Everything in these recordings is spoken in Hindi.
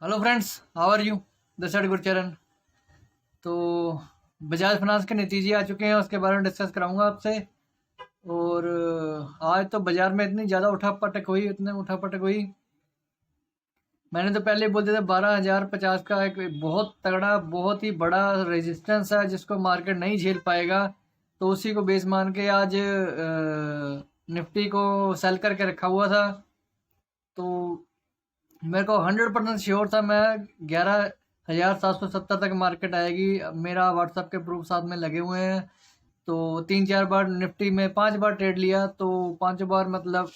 Hello friends, how are you? This side Gurcharan. तो बजाज फाइनेंस के नतीजे आ चुके हैं, उसके बारे में डिस्कस कराऊंगा आपसे। और आज तो बाजार में इतनी ज़्यादा उठापटक हुई। मैंने तो पहले ही बोल दिया था 12,050 का एक बहुत तगड़ा, बहुत ही बड़ा रेजिस्टेंस है जिसको मार्केट नहीं झेल पाएगा। तो उसी को बेस मान के आज निफ्टी को सेल करके रखा हुआ था। तो मेरे को 100% श्योर था मैं 11,770 तक मार्केट आएगी। मेरा व्हाट्सएप के प्रूफ साथ में लगे हुए हैं। तो 3-4 बार निफ्टी में 5 बार ट्रेड लिया, तो 5 बार मतलब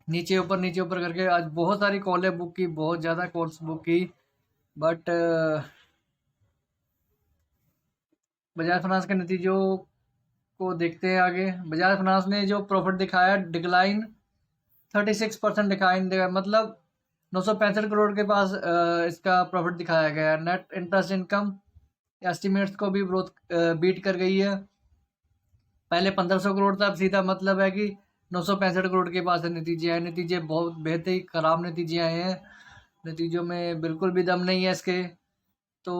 नीचे ऊपर करके आज बहुत सारी कॉलें बुक की, बहुत ज़्यादा कॉल्स बुक की। बट बजाज फाइनेंस के नतीजों को देखते हैं आगे। बजाज फाइनेंस ने जो प्रॉफिट दिखाया, डिक्लाइन 36% डिक्लाइन दिखाया, मतलब 965 करोड़ के पास इसका प्रॉफिट दिखाया गया है। नेट इंटरेस्ट इनकम एस्टिमेट्स को भी ग्रोथ बीट कर गई है। पहले 1500 करोड़ था, अब सीधा मतलब है कि 965 करोड़ के पास नतीजे आए। नतीजे बहुत बेहद ही खराब नतीजे आए हैं। नतीजों में बिल्कुल भी दम नहीं है इसके। तो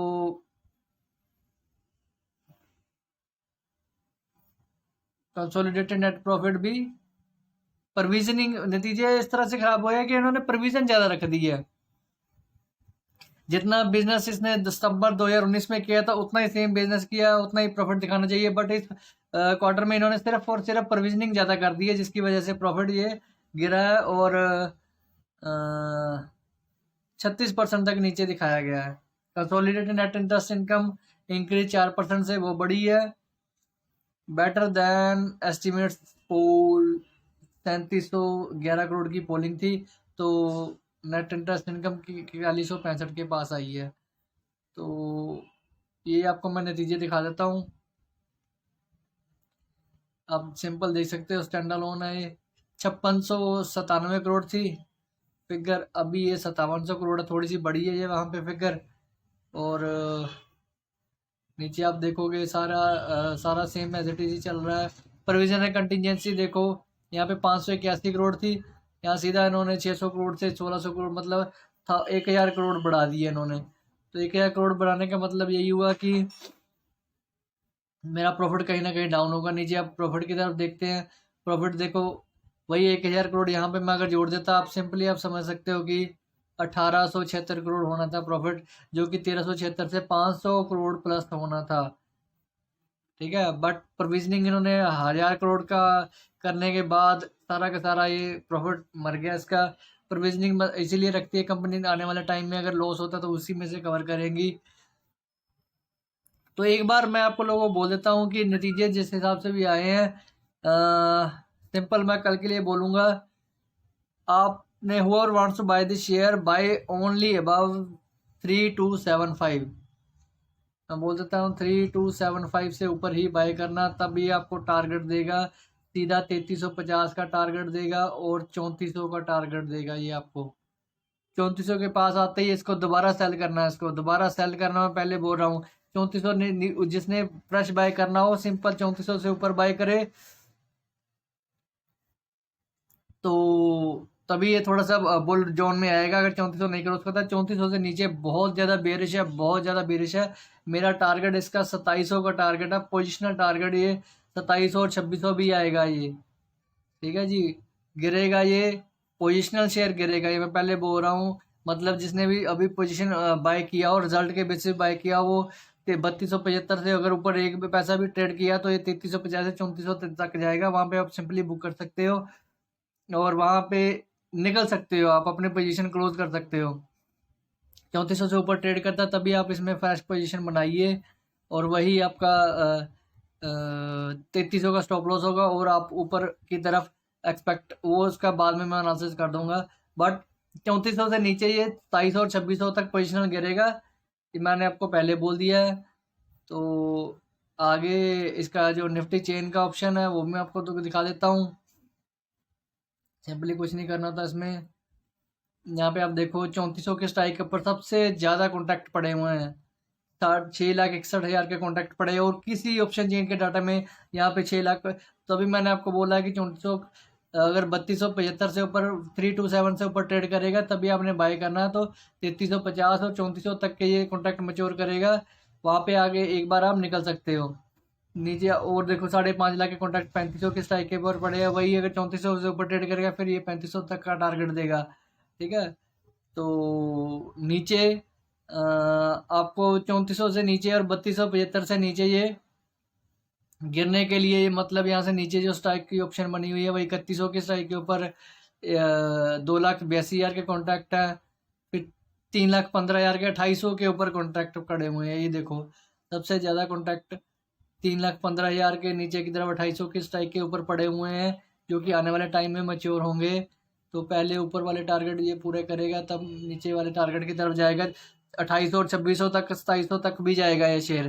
कंसोलिडेटेड नेट प्रॉफिट भी, प्रोविजनिंग नतीजे इस तरह से खराब हुए हैं कि इन्होंने प्रोविजन ज़्यादा रख दी है। जितना बिजनेस इसने दिसंबर 2019 में किया था उतना ही सेम बिजनेस किया, उतना ही प्रॉफिट दिखाना चाहिए। बट इस क्वार्टर में इन्होंने सिर्फ और सिर्फ प्रोविजनिंग ज़्यादा कर दी है, जिसकी वजह से प्रॉफिट ये गिरा है। और 36% तक नीचे दिखाया गया है। Consolidated net interest income increase 4% से, वो बड़ी है। बेटर देन एस्टिमेट्स पोल 3711 करोड़ की पोलिंग थी, तो नेट इंटरेस्ट इनकम की 4165 के पास आई है। तो ये आपको मैं नतीजे दिखा देता हूँ, आप सिंपल देख सकते हो। स्टैंड अलोन है ये, 5697 करोड़ थी फिगर, अभी ये 5700 करोड़ है, थोड़ी सी बड़ी है ये वहाँ पे फिगर। और नीचे आप देखोगे सारा सेम एज इट इज ही चल रहा है। प्रोविजन है कंटिजेंसी देखो, यहाँ पे 581 करोड़ थी, यहाँ सीधा इन्होंने 600 करोड़ से 1600 करोड़, मतलब था 1000 करोड़ बढ़ा दिए इन्होंने। तो 1000 करोड़ बढ़ाने का मतलब यही हुआ कि मेरा प्रॉफिट कहीं ना कहीं डाउन होगा। नीचे आप प्रॉफिट की तरफ देखते हैं, प्रॉफिट देखो वही 1000 करोड़, यहाँ पे मैं अगर जोड़ देता, आप सिंपली आप समझ सकते हो कि 1876 करोड़ होना था प्रॉफिट, जो कि 1376 से 500 करोड़ प्लस होना था। ठीक है, बट प्रोविजनिंग इन्होंने 1000 करोड़ का करने के बाद सारा का सारा ये प्रॉफिट मर गया इसका। प्रोविजनिंग इसीलिए रखती है कंपनी, आने वाले टाइम में अगर लॉस होता तो उसी में से कवर करेंगी। तो एक बार मैं आपको लोगों को बोल देता हूँ कि नतीजे जिस हिसाब से भी आए हैं, सिंपल मैं कल के लिए बोलूँगा, आपने who are wants to buy the share buy only above 3275। मैं बोल देता हूँ 3275 से ऊपर ही बाय करना, तब ये आपको टारगेट देगा। सीधा 3350 का टारगेट देगा और 3400 का टारगेट देगा ये आपको। 3400 के पास आते ही इसको दोबारा सेल करना है, इसको दोबारा सेल करना, मैं पहले बोल रहा हूँ। 3400 जिसने फ्रेश बाय करना हो, सिंपल 3400 से ऊपर बाय करे, तो तभी ये थोड़ा सा बुल जोन में आएगा। अगर 3400 नहीं क्रॉस करता, 3400 से नीचे बहुत ज़्यादा बेरिश है, बहुत ज़्यादा बेरिश है। मेरा टारगेट इसका 2700 का टारगेट है, पोजिशनल टारगेट ये 2700 और 2600 भी आएगा ये। ठीक है जी, गिरेगा ये, पोजिशनल शेयर गिरेगा ये, मैं पहले बोल रहा हूँ। मतलब जिसने भी अभी पोजीशन बाय किया और रिजल्ट के बेसिस बाय किया, वो 3275 से अगर ऊपर एक भी पैसा भी ट्रेड किया तो ये 3350 से 3400 तक जाएगा। वहाँ पे आप सिंपली बुक कर सकते हो और वहाँ पे निकल सकते हो, आप अपने पोजीशन क्लोज कर सकते हो। 3400 से ऊपर ट्रेड करता है तभी आप इसमें फ्रेश पोजीशन बनाइए, और वही आपका 3300 का स्टॉप लॉस होगा। और आप ऊपर की तरफ एक्सपेक्ट, वो उसका बाद में मैं एनालिसिस कर दूंगा। बट 3400 से नीचे ये 2700 और 2600 तक पोजीशन गिरेगा, ये मैंने आपको पहले बोल दिया है। तो आगे इसका जो निफ्टी चेन का ऑप्शन है वो मैं आपको तो दिखा देता हूँ। सिंपली कुछ नहीं करना था इसमें। यहाँ पे आप देखो 3400 के स्ट्राइक पर सबसे ज़्यादा कॉन्टैक्ट पड़े हुए हैं, 6,61,000 के कॉन्टैक्ट पड़े हैं। और किसी ऑप्शन चेन के डाटा में यहाँ पे 6 लाख, तो अभी मैंने आपको बोला है कि 3400 अगर 3275 से ऊपर 327 से ऊपर ट्रेड करेगा तभी आपने बाय करना है। तो 3350 और 3400 तक के ये कॉन्ट्रैक्ट मैच्योर करेगा, वहाँ पे आगे एक बार आप निकल सकते हो नीचे। और देखो 5.5 लाख के कॉन्ट्रैक्ट 3500 के स्ट्राइक के ऊपर पड़े हैं, वही अगर 3400 से ऊपर ट्रेड करेगा फिर ये 3500 तक का टारगेट देगा। ठीक है, तो नीचे आपको 3400 से नीचे और 3275 से नीचे ये गिरने के लिए, मतलब यहाँ से नीचे जो स्ट्राइक की ऑप्शन बनी हुई है वही 3100 के स्ट्राइक के ऊपर 2,82,000 के कॉन्ट्रैक्ट है। फिर 3,15,000 के 2800 के ऊपर कॉन्ट्रैक्ट खड़े हुए हैं। ये देखो सबसे ज़्यादा कॉन्ट्रैक्ट 3,15,000 के नीचे की तरफ 2800 के स्ट्राइक के ऊपर पड़े हुए हैं, जो कि आने वाले टाइम में मैच्योर होंगे। तो पहले ऊपर वाले टारगेट ये पूरे करेगा तब नीचे वाले टारगेट की तरफ जाएगा। 2800 और 2600 तक 2700 तक भी जाएगा ये शेयर।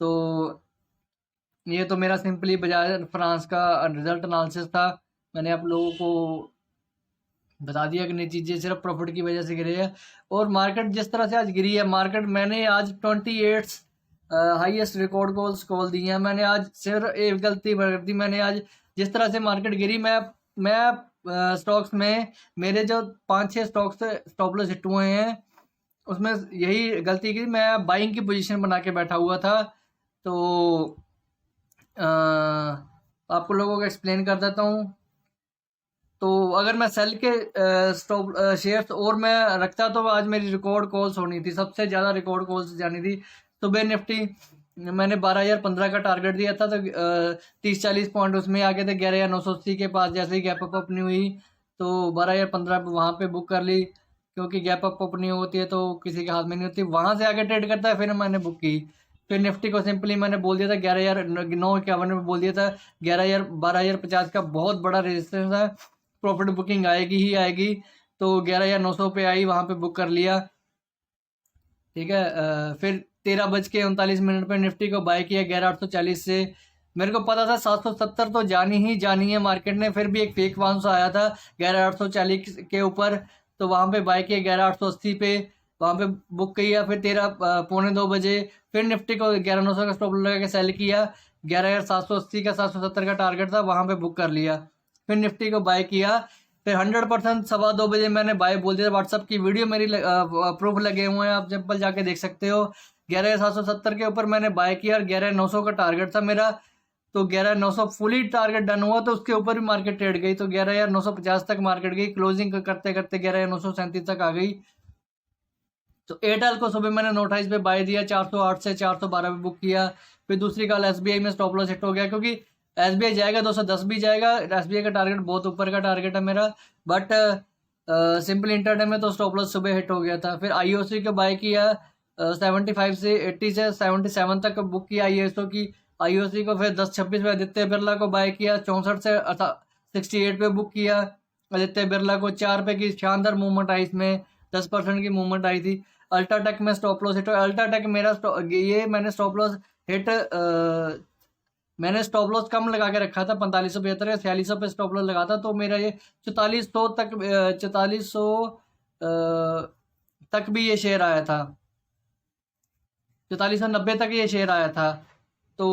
तो ये तो मेरा सिंपली बजाज फ्रांस का रिजल्ट एनालिसिस था। मैंने आप लोगों को बता दिया कि नहीं चीज़ें सिर्फ प्रॉफिट की वजह से गिरी है। और मार्केट जिस तरह से आज गिरी है, मार्केट मैंने आज 28 हाईएस्ट रिकॉर्ड कॉल्स कॉल दी हैं। मैंने आज सिर्फ एक गलती कर दी, मैंने आज जिस तरह से मार्केट गिरी, मैं स्टॉक्स में मेरे जो 5-6 स्टॉक्स स्टॉप लॉस हिट हुए हैं उसमें यही गलती की, मैं बाइंग की पोजीशन बना के बैठा हुआ था। तो आपको लोगों को एक्सप्लेन कर देता हूँ। तो अगर मैं सेल के स्टॉप शेयर्स और मैं रखता तो आज मेरी रिकॉर्ड कॉल्स होनी थी, सबसे ज़्यादा रिकॉर्ड कॉल्स जानी थी। सुबह निफ्टी मैंने 12,015 का टारगेट दिया था, तो 30-40 पॉइंट उसमें आगे थे 11,980 के पास। जैसे ही गैप अप अपनी हुई तो 12,015 वहाँ पे बुक कर ली, क्योंकि गैप अप अपनी होती है तो किसी के हाथ में नहीं होती, वहाँ से आगे ट्रेड करता है। फिर मैंने बुक की। फिर निफ्टी को सिंपली मैंने बोल दिया था 11,951 में बोल दिया था 12,050 का बहुत बड़ा रेजिस्टेंस है, प्रॉफिट बुकिंग आएगी ही आएगी। तो 11,900 पे आई, वहाँ पे बुक कर लिया। ठीक है, फिर 13:39 पे निफ्टी को बाय किया 11,840 से। मेरे को पता था 770 तो जानी ही जानी है मार्केट ने, फिर भी एक फेक बाउंस आया था 11,840 के ऊपर, तो वहाँ पे बाय किया 11,880 पे, वहाँ पे बुक किया। फिर 13:45 बजे फिर निफ्टी को 11,900 का स्टॉप लगा के सेल किया, 11,780 का 770 का टारगेट था, वहाँ पे बुक कर लिया। फिर निफ्टी को बाय किया। फिर 100% 2:15 मैंने बाय बोल दिया। व्हाट्सअप की वीडियो मेरी प्रूफ लगे हुए हैं, आप सिंपल जाके देख सकते हो। 11,770 के ऊपर मैंने बाय किया और 11,900 का टारगेट था मेरा, तो 11,900 फुली टारगेट डन हुआ, तो उसके ऊपर भी मार्केट ट्रेड गई, तो 11,950 तक मार्केट गई, क्लोजिंग करते करते 11,937 तक आ गई। तो एयरटेल को सुबह मैंने 928 पे बाय दिया, 408 से 412 पे बुक किया। फिर दूसरी कॉल एसबीआई में स्टॉप लॉस हिट हो गया, क्योंकि एसबीआई जाएगा 210 भी जाएगा। एसबीआई का टारगेट बहुत ऊपर का टारगेट है मेरा, बट सिंपल इंटरडे में तो स्टॉप लॉस सुबह हिट हो गया था। फिर आईओसी को बाय किया 75 से 80 से 77 तक बुक किया आईओसी को। फिर 10-26 पे आदित्य बिरला को बाय किया, 64 से 68 पे बुक किया आदित्य बिरला को। 4 पे की शानदार मूवमेंट आई, इसमें 10% की मूवमेंट आई थी। अल्ट्राटेक में स्टॉप लॉस हिट। अल्ट्राटेक मेरा ये मैंने स्टॉप लॉस हिट मैंने स्टॉप लॉस कम लगा के रखा था, 4575 या 4600 पे स्टॉप लॉस लगा था, तो मेरा ये 4400 तक 4400 तक भी ये शेयर आया था, 4490 तक ये शेयर आया था। तो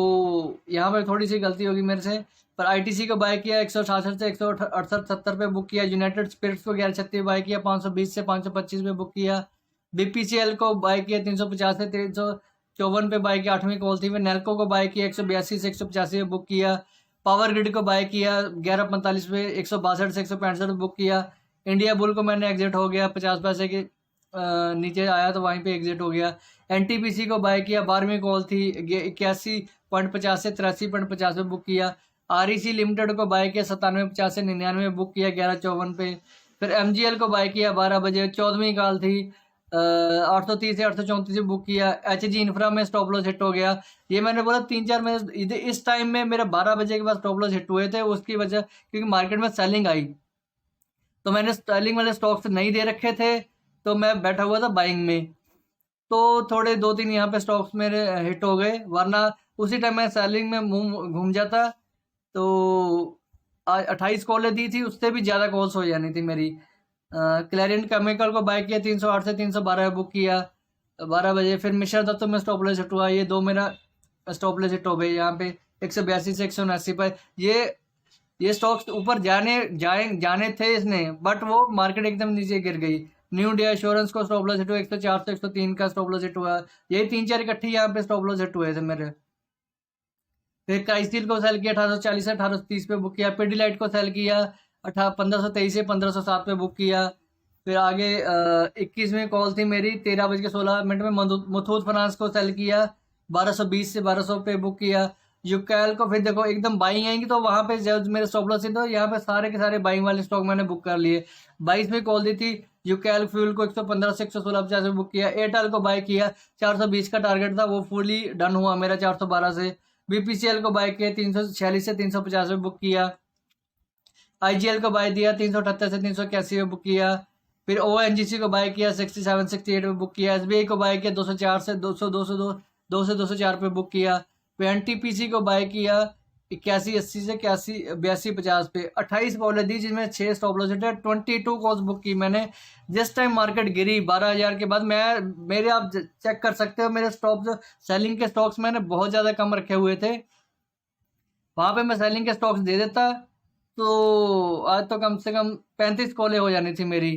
यहाँ पर थोड़ी सी गलती होगी मेरे से। पर आईटीसी को बाय किया 166 से 168-70 पे बुक किया। यूनाइटेड स्पिरिट्स को 1136 बाय किया, 520 से 525 पे बुक किया। बीपीसीएल को बाय किया 350 से 354 पे बाय किया, 8वीं कॉल थी। फिर नेल्को को बाय किया 182 से 185 पे बुक किया। पावर ग्रिड को बाय किया 1145 पे, 162 से 165 पे बुक किया। इंडिया बुल को मैंने एग्जिट हो गया, 50 पैसे के नीचे आया तो वहीं पे एग्जिट हो गया। एनटीपीसी को बाय किया, 12वीं कॉल थी, 81.50 से 83.50 पे बुक किया। आरईसी लिमिटेड को बाय किया 97.50 से 99 बुक किया 1154 पे। फिर एमजीएल को बाय किया 12 बजे, 14वीं कॉल थी, 830 से 834 बुक किया। एचजी इंफ्रा में स्टॉप लॉस हिट हो गया। ये मैंने बोला 3-4 महीने इस टाइम में मेरे 12 बजे के बाद स्टॉप लॉस हिट हुए थे, उसकी वजह क्योंकि मार्केट में सेलिंग आई, तो मैंने सेलिंग वाले स्टॉक्स नहीं दे रखे थे, तो मैं बैठा हुआ था बाइंग में। तो थोड़े 2-3 यहाँ पे स्टॉक्स मेरे हिट हो गए, वरना उसी टाइम मैं सेलिंग में घूम जाता तो आज 28 कॉलें दी थी, उससे भी ज़्यादा कॉल्स हो जानी थी मेरी। क्लैरियन केमिकल को बाय किया 308 से 312 बुक किया 12 बजे। फिर मिश्रा दत्त में स्टॉप लॉस हिट हुआ, ये दो मेरा स्टॉप लॉस हिट हो गए यहाँ पे 182 से 179 पर। ये ये स्टॉक्स ऊपर जाने थे इसने, बट वो मार्केट एकदम नीचे गिर गई। न्यू डे एश्योरेंस को स्टॉप लॉस हिट हुआ 104 से 103 का स्टॉप लॉस हिट हुआ। यही 3-4 इकट्ठी यहाँ पे स्टॉप लॉस हिट हुए थे मेरे। फिर काइस्टील को सेल किया 1840 से 1830 पे बुक किया। पिडिलाइट को सेल किया 1523 से 1507 पे बुक किया। फिर आगे 21वीं कॉल थी मेरी 13:16 में मुथूट फाइनेंस को सेल किया 1220 से 1200 पे बुक किया। यूकैल को फिर देखो एकदम बाइंग आएंगी तो वहां पे जब मेरे स्टॉप लॉस थे तो यहाँ पे सारे के सारे बाइंग वाले स्टॉक मैंने बुक कर लिए। 22वीं कॉल दी थी यूकैल फ्यूल को 115 से 116 में बुक किया। एयरटेल को बाय किया 420 का टारगेट था, वो फुली डन हुआ मेरा 412 से। बीपीसीएल को बाय किया 346 से 350 में बुक किया। आईजीएल को बाय दिया 378 से 381 में बुक किया। फिर ओएनजीसी को बाय किया 67 68 में बुक किया। एसबीआई को बाय किया 204 से 2 से 204 पे बुक किया। फिर एनटीपीसी को बाय किया 81 80 से 82 50 पे। 28 कॉल दी जिसमें 6 स्टॉप लॉस थे। 22 कॉल्स बुक की मैंने जिस टाइम मार्केट गिरी 12,000 के बाद। मेरे आप चेक कर सकते हो मेरे स्टॉक्स, सेलिंग के स्टॉक्स मैंने बहुत ज़्यादा कम रखे हुए थे। वहाँ पे मैं सेलिंग के स्टॉक्स दे देता तो आज तो कम से कम 35 कॉलें हो जानी थी मेरी।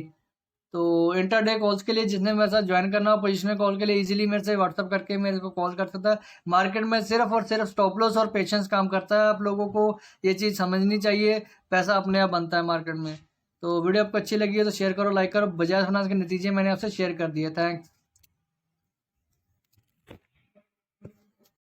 तो इंटरडे कॉल्स के लिए जिसने मेरे साथ ज्वाइन करना हो पोजिशनल कॉल के लिए इजीली मेरे से व्हाट्सअप करके मेरे को कॉल कर सकता है। मार्केट में सिर्फ और सिर्फ स्टॉप लॉस और पेशेंस काम करता है। आप लोगों को ये चीज़ समझनी चाहिए, पैसा अपने आप बनता है मार्केट में। तो वीडियो आपको अच्छी लगी है तो शेयर करो, लाइक करो। बजाज फाइनेंस के नतीजे मैंने आपसे शेयर कर दिए। थैंक्स।